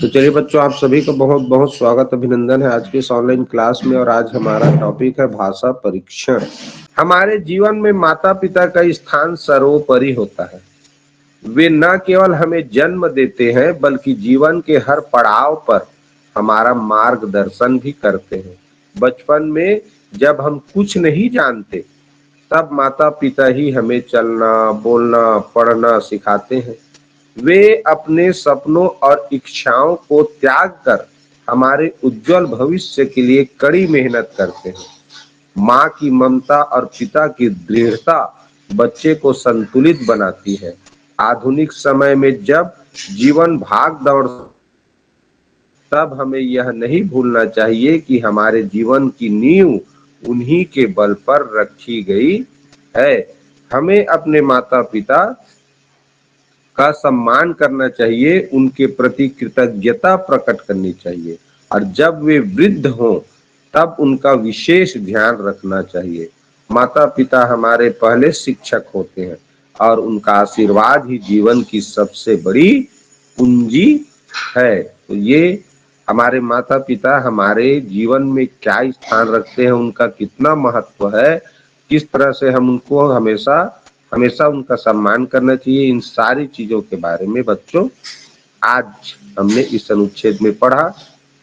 तो चलिए बच्चों, आप सभी का बहुत बहुत स्वागत अभिनंदन है आज के इस ऑनलाइन क्लास में। और आज हमारा टॉपिक है भाषा परीक्षण। हमारे जीवन में माता पिता का स्थान सर्वोपरि होता है। वे न केवल हमें जन्म देते हैं बल्कि जीवन के हर पड़ाव पर हमारा मार्गदर्शन भी करते हैं। बचपन में जब हम कुछ नहीं जानते तब माता पिता ही हमें चलना, बोलना, पढ़ना सिखाते हैं। वे अपने सपनों और इच्छाओं को त्याग कर हमारे उज्जवल भविष्य के लिए कड़ी मेहनत करते हैं। माँ की ममता और पिता की दृढ़ता बच्चे को संतुलित बनाती है। आधुनिक समय में जब जीवन भाग दौड़, तब हमें यह नहीं भूलना चाहिए कि हमारे जीवन की नींव उन्हीं के बल पर रखी गई है। हमें अपने माता पिता का सम्मान करना चाहिए, उनके प्रति कृतज्ञता प्रकट करनी चाहिए और जब वे वृद्ध हों तब उनका विशेष ध्यान रखना चाहिए। माता पिता हमारे पहले शिक्षक होते हैं और उनका आशीर्वाद ही जीवन की सबसे बड़ी पूंजी है। तो ये हमारे माता पिता हमारे जीवन में क्या स्थान रखते हैं, उनका कितना महत्व है, किस तरह से हम उनको हमेशा हमेशा उनका सम्मान करना चाहिए, इन सारी चीजों के बारे में बच्चों आज हमने इस अनुच्छेद में पढ़ा।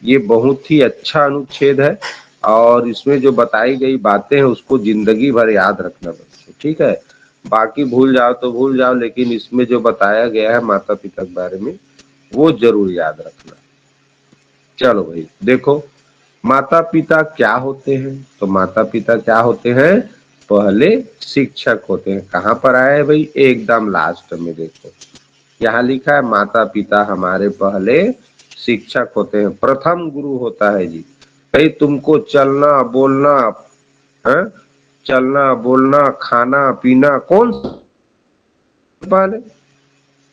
ये बहुत ही अच्छा अनुच्छेद है और इसमें जो बताई गई बातें हैं उसको जिंदगी भर याद रखना बच्चों, ठीक है। बाकी भूल जाओ तो भूल जाओ, लेकिन इसमें जो बताया गया है माता पिता के बारे में वो जरूर याद रखना। चलो भाई देखो, माता पिता क्या होते हैं। तो माता पिता क्या होते हैं, पहले शिक्षक होते हैं। कहाँ पर आए हैं भाई, एकदम लास्ट में देखो यहाँ लिखा है माता पिता हमारे पहले शिक्षक होते हैं, प्रथम गुरु होता है जी। भाई तुमको चलना बोलना है, चलना बोलना खाना पीना कौन पहले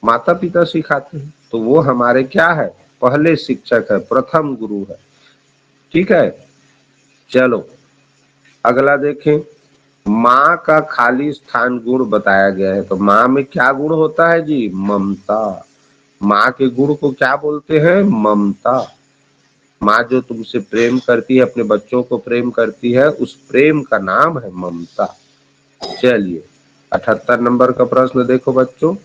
माता पिता सिखाते हैं। तो वो हमारे क्या है, पहले शिक्षक है, प्रथम गुरु है, ठीक है। चलो अगला देखें, माँ का खाली स्थान गुण बताया गया है। तो माँ में क्या गुण होता है जी, ममता। माँ के गुण को क्या बोलते हैं, ममता। माँ जो तुमसे प्रेम करती है, अपने बच्चों को प्रेम करती है, उस प्रेम का नाम है ममता। चलिए 78 नंबर का प्रश्न देखो बच्चों,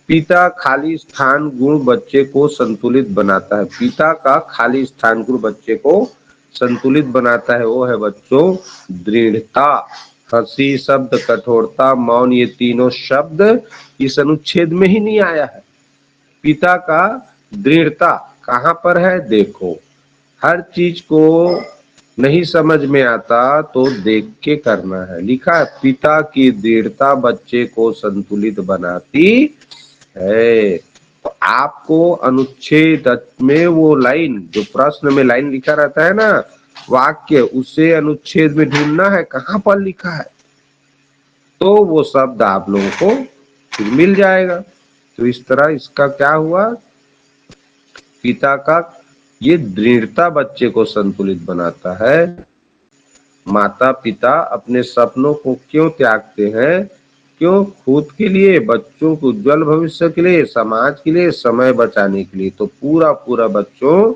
पिता खाली स्थान गुण बच्चे को संतुलित बनाता है। पिता का खाली स्थान गुण बच्चे को संतुलित बनाता है, वो है बच्चों दृढ़ता। हंसी, शब्द, कठोरता, मौन, ये तीनों शब्द इस अनुच्छेद में ही नहीं आया है। पिता का दृढ़ता कहाँ पर है, देखो हर चीज को नहीं समझ में आता तो देख के करना है। लिखा है पिता की दृढ़ता बच्चे को संतुलित बनाती है। तो आपको अनुच्छेद में वो लाइन जो प्रश्न में लाइन लिखा रहता है ना, वाक्य, उसे अनुच्छेद में ढूंढना है कहाँ पर लिखा है, तो वो शब्द आप लोगों को फिर मिल जाएगा। तो इस तरह इसका क्या हुआ, पिता का ये दृढ़ता बच्चे को संतुलित बनाता है। माता पिता अपने सपनों को क्यों त्यागते हैं, क्यों, खुद के लिए, बच्चों के उज्जवल भविष्य के लिए, समाज के लिए, समय बचाने के लिए। तो पूरा पूरा बच्चों,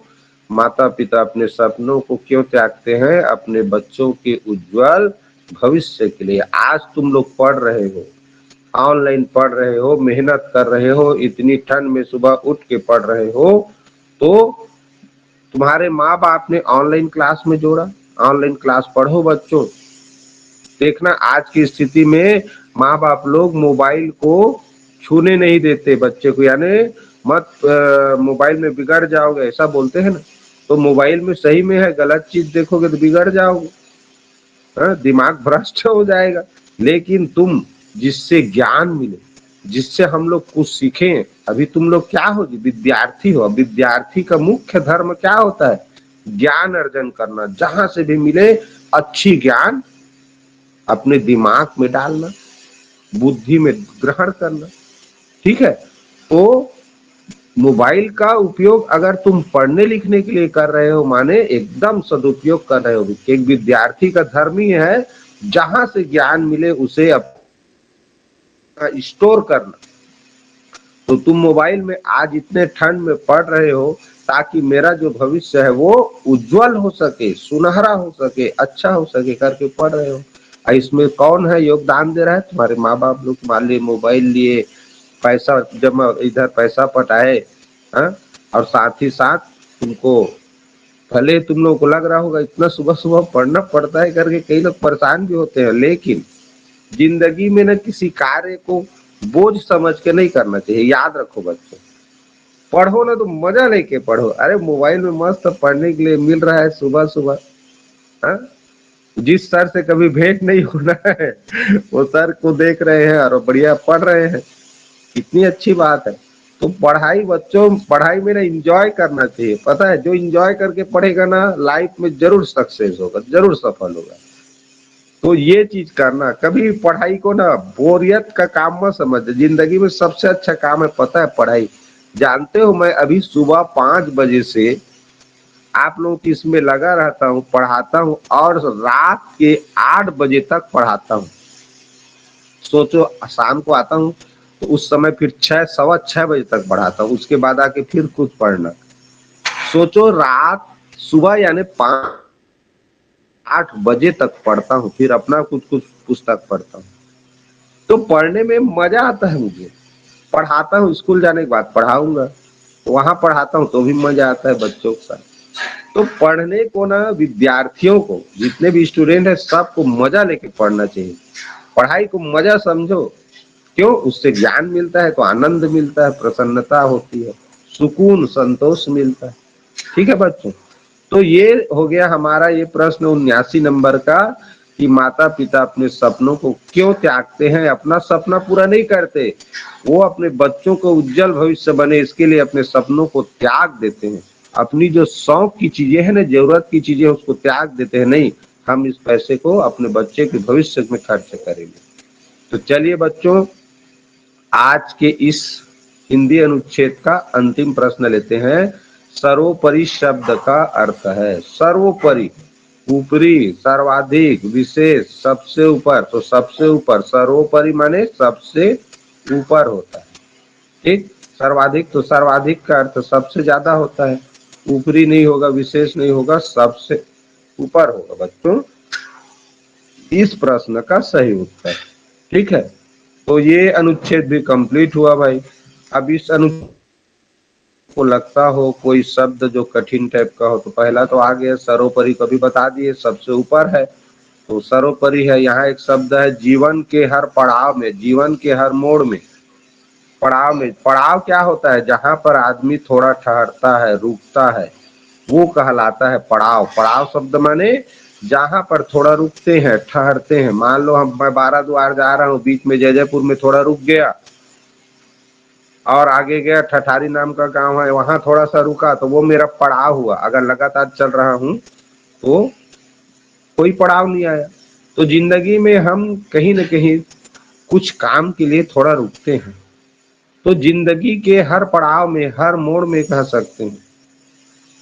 माता पिता अपने सपनों को क्यों त्यागते हैं, अपने बच्चों के उज्जवल भविष्य के लिए। आज तुम लोग पढ़ रहे हो, ऑनलाइन पढ़ रहे हो, मेहनत कर रहे हो, इतनी ठंड में सुबह उठ के पढ़ रहे हो, तो तुम्हारे माँ बाप ने ऑनलाइन क्लास में जोड़ा, ऑनलाइन क्लास पढ़ो बच्चों। देखना आज की स्थिति में माँ बाप लोग मोबाइल को छूने नहीं देते बच्चे को, यानी मत मोबाइल में बिगड़ जाओगे ऐसा बोलते हैं ना। तो मोबाइल में सही में है, गलत चीज देखोगे तो बिगड़ जाओगे, दिमाग भ्रष्ट हो जाएगा। लेकिन तुम जिससे ज्ञान मिले, जिससे हम लोग कुछ सीखें, अभी तुम लोग क्या हो जी, विद्यार्थी हो। विद्यार्थी का मुख्य धर्म क्या होता है, ज्ञान अर्जन करना, जहां से भी मिले अच्छी ज्ञान अपने दिमाग में डालना, बुद्धि में ग्रहण करना, ठीक है। तो मोबाइल का उपयोग अगर तुम पढ़ने लिखने के लिए कर रहे हो, माने एकदम सदुपयोग कर रहे हो। एक विद्यार्थी का धर्म ही है जहां से ज्ञान मिले उसे स्टोर करना। तो तुम मोबाइल में आज इतने ठंड में पढ़ रहे हो ताकि मेरा जो भविष्य है वो उज्जवल हो सके, सुनहरा हो सके, अच्छा हो सके करके पढ़ रहे हो। इसमें कौन है योगदान दे रहा है? तुम्हारे माँ बाप लोग। मान लिए मोबाइल लिए, पैसा जमा, इधर पैसा पटाए, हाँ, और साथ ही साथ तुमको, भले तुम लोग को लग रहा होगा इतना सुबह सुबह पढ़ना पड़ता है करके कई लोग परेशान भी होते हैं, लेकिन जिंदगी में न किसी कार्य को बोझ समझ के नहीं करना चाहिए। याद रखो बच्चों, पढ़ो ना तो मजा लेके पढ़ो। अरे मोबाइल में मस्त पढ़ने के लिए मिल रहा है सुबह सुबह, हाँ, जिस सर से कभी भेंट नहीं होना है वो सर को देख रहे हैं और बढ़िया पढ़ रहे हैं, कितनी अच्छी बात है। तो पढ़ाई बच्चों, पढ़ाई में ना इंजॉय करना चाहिए। पता है, जो इंजॉय करके पढ़ेगा ना लाइफ में जरूर सक्सेस होगा, जरूर सफल होगा। तो ये चीज करना, कभी पढ़ाई को ना बोरियत का काम मत समझ। जिंदगी में सबसे अच्छा काम है पता है पढ़ाई। जानते हो, मैं अभी सुबह 5 बजे से आप लोगों की इसमें लगा रहता हूँ, पढ़ाता हूँ, और रात के 8 बजे तक पढ़ाता हूँ। सोचो, शाम को आता हूँ तो उस समय फिर 6, 6:15 बजे तक पढ़ाता हूँ, उसके बाद आके फिर कुछ पढ़ना। सोचो, रात सुबह यानी 8 बजे तक पढ़ता हूँ, फिर अपना कुछ कुछ पुस्तक पढ़ता हूँ। तो पढ़ने में मजा आता है मुझे। पढ़ाता हूँ, स्कूल जाने के बाद पढ़ाऊंगा, वहां पढ़ाता हूँ तो भी मजा आता है बच्चों के साथ। तो पढ़ने को ना, विद्यार्थियों को, जितने भी स्टूडेंट है सबको मजा लेके पढ़ना चाहिए। पढ़ाई को मजा समझो। क्यों? उससे ज्ञान मिलता है तो आनंद मिलता है, प्रसन्नता होती है, सुकून, संतोष मिलता है। ठीक है बच्चों, तो ये हो गया हमारा ये प्रश्न 79 नंबर का, कि माता पिता अपने सपनों को क्यों त्यागते हैं, अपना सपना पूरा नहीं करते। वो अपने बच्चों को उज्जवल भविष्य बने इसके लिए अपने सपनों को त्याग देते हैं। अपनी जो शौक की चीजें हैं ना, जरूरत की चीजें, उसको त्याग देते हैं। नहीं, हम इस पैसे को अपने बच्चे के भविष्य में खर्च करेंगे। तो चलिए बच्चों, आज के इस हिंदी अनुच्छेद का अंतिम प्रश्न लेते हैं। सर्वोपरि शब्द का अर्थ है। सर्वोपरि, ऊपरी, सर्वाधिक, विशेष, सबसे ऊपर। तो सबसे ऊपर, सर्वोपरि माने सबसे ऊपर होता है। ठीक, सर्वाधिक, तो सर्वाधिक का अर्थ सबसे ज्यादा होता है। ऊपरी नहीं होगा, विशेष नहीं होगा, सबसे ऊपर होगा बच्चों इस प्रश्न का सही उत्तर। ठीक है, तो ये अनुच्छेद भी कंप्लीट हुआ भाई। अब इस अनुच्छेद को लगता हो कोई शब्द जो कठिन टाइप का हो, तो पहला तो आ गया सर्वोपरि, कभी बता दिए, सबसे ऊपर है तो सर्वोपरि है। यहाँ एक शब्द है जीवन के हर पड़ाव में, जीवन के हर मोड़ में, पड़ाव में। पड़ाव क्या होता है? जहां पर आदमी थोड़ा ठहरता है, रुकता है, वो कहलाता है पड़ाव। पड़ाव शब्द माने जहां पर थोड़ा रुकते हैं, ठहरते हैं। मान लो मैं 12 द्वार जा रहा हूँ, बीच में जयजयपुर में थोड़ा रुक गया और आगे गया, ठठारी नाम का गांव है, वहां थोड़ा सा रुका, तो वो मेरा पड़ाव हुआ। अगर लगातार चल रहा हूं तो कोई पड़ाव नहीं आया। तो जिंदगी में हम कहीं न कहीं कुछ काम के लिए थोड़ा रुकते हैं, तो जिंदगी के हर पड़ाव में, हर मोड़ में कह सकते हैं।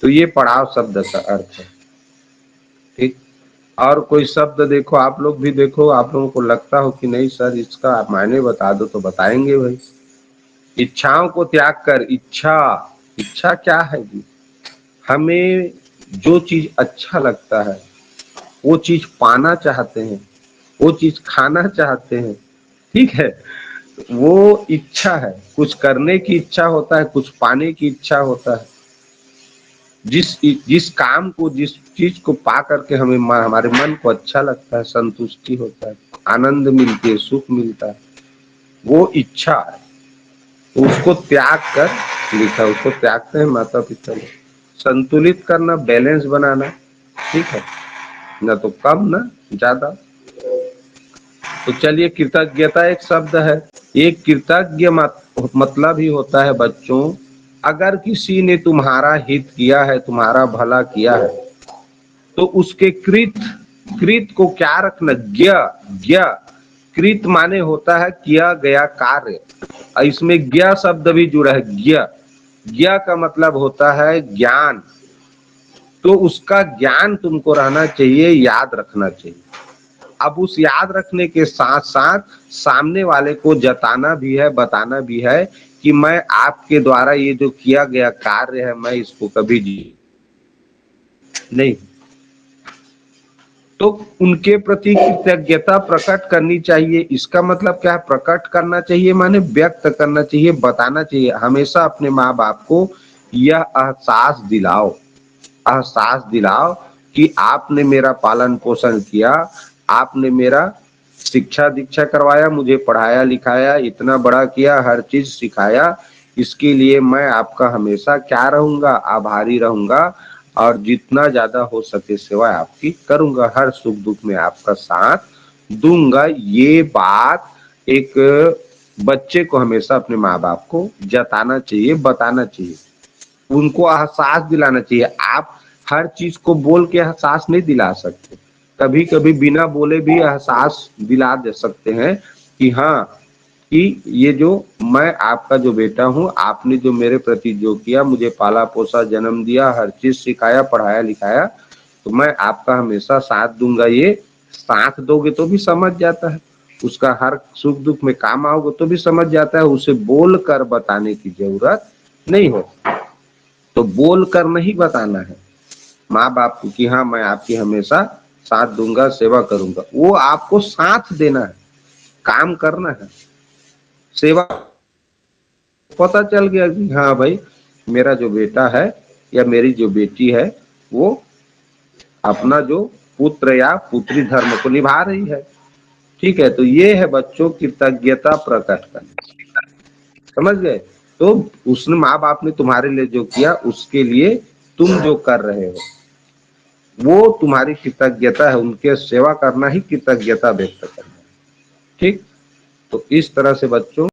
तो ये पड़ाव शब्द का अर्थ है। ठीक, और कोई शब्द देखो, आप लोग भी देखो, आप लोगों को लगता हो कि नहीं सर इसका आप मायने बता दो, तो बताएंगे भाई। इच्छाओं को त्याग कर, इच्छा, इच्छा क्या है जी? हमें जो चीज अच्छा लगता है, वो चीज पाना चाहते हैं, वो चीज खाना चाहते हैं। ठीक है, वो इच्छा है। कुछ करने की इच्छा होता है, कुछ पाने की इच्छा होता है। जिस जिस काम को, जिस चीज को पा करके हमें हमारे मन को अच्छा लगता है, संतुष्टि होता है, आनंद मिलती है, सुख मिलता है, वो इच्छा है। तो उसको त्याग कर लिखा, उसको त्यागते हैं माता पिता लोग। संतुलित करना, बैलेंस बनाना, ठीक है, ना तो कम ना ज्यादा। तो चलिए, कृतज्ञता एक शब्द है। एक कृतज्ञ मतलब ही होता है बच्चों, अगर किसी ने तुम्हारा हित किया है, तुम्हारा भला किया है, तो उसके कृत, कृत को क्या रखना, ज्ञ, ज्ञ, कृत माने होता है किया गया कार्य। इसमें ज्ञ शब्द भी जुड़ा है, ज्ञ। ज्ञ का मतलब होता है ज्ञान। तो उसका ज्ञान तुमको रहना चाहिए, याद रखना चाहिए। अब उस याद रखने के साथ साथ सामने वाले को जताना भी है, बताना भी है कि मैं आपके द्वारा ये जो किया गया कार्य है मैं इसको कभी जी नहीं। तो उनके प्रति कृतज्ञता प्रकट करनी चाहिए। इसका मतलब क्या है? प्रकट करना चाहिए माने व्यक्त करना चाहिए, बताना चाहिए। हमेशा अपने माँ बाप को यह एहसास दिलाओ कि आपने मेरा पालन पोषण किया, आपने मेरा शिक्षा दीक्षा करवाया, मुझे पढ़ाया लिखाया, इतना बड़ा किया, हर चीज सिखाया। इसके लिए मैं आपका हमेशा क्या रहूंगा? आभारी रहूंगा और जितना ज्यादा हो सके सेवा आपकी करूंगा, हर सुख दुख में आपका साथ दूंगा। ये बात एक बच्चे को हमेशा अपने माँ बाप को जताना चाहिए, बताना चाहिए, उनको एहसास दिलाना चाहिए। आप हर चीज को बोल के एहसास नहीं दिला सकते, कभी कभी बिना बोले भी एहसास दिला दे सकते हैं कि हाँ, कि ये जो मैं आपका जो बेटा हूँ, आपने जो मेरे प्रति जो किया, मुझे पाला पोसा, जन्म दिया, हर चीज सिखाया, पढ़ाया लिखाया, तो मैं आपका हमेशा साथ दूंगा। ये साथ दोगे तो भी समझ जाता है, उसका हर सुख दुख में काम आओगे तो भी समझ जाता है। उसे बोल कर बताने की जरूरत नहीं है। तो बोल कर नहीं बताना है माँ बाप को कि हाँ मैं आपकी हमेशा साथ दूंगा, सेवा करूंगा। वो आपको साथ देना है, काम करना है, सेवा। पता चल गया कि हाँ भाई, मेरा जो बेटा है या मेरी जो बेटी है वो अपना जो पुत्र या पुत्री धर्म को निभा रही है। ठीक है, तो ये है बच्चों कृतज्ञता प्रकट करना। समझ गए? तो उसने माँ बाप ने तुम्हारे लिए जो किया उसके लिए तुम जो कर रहे हो वो तुम्हारी कृतज्ञता है, उनके सेवा करना ही कृतज्ञता व्यक्त करना है। ठीक, तो इस तरह से बच्चों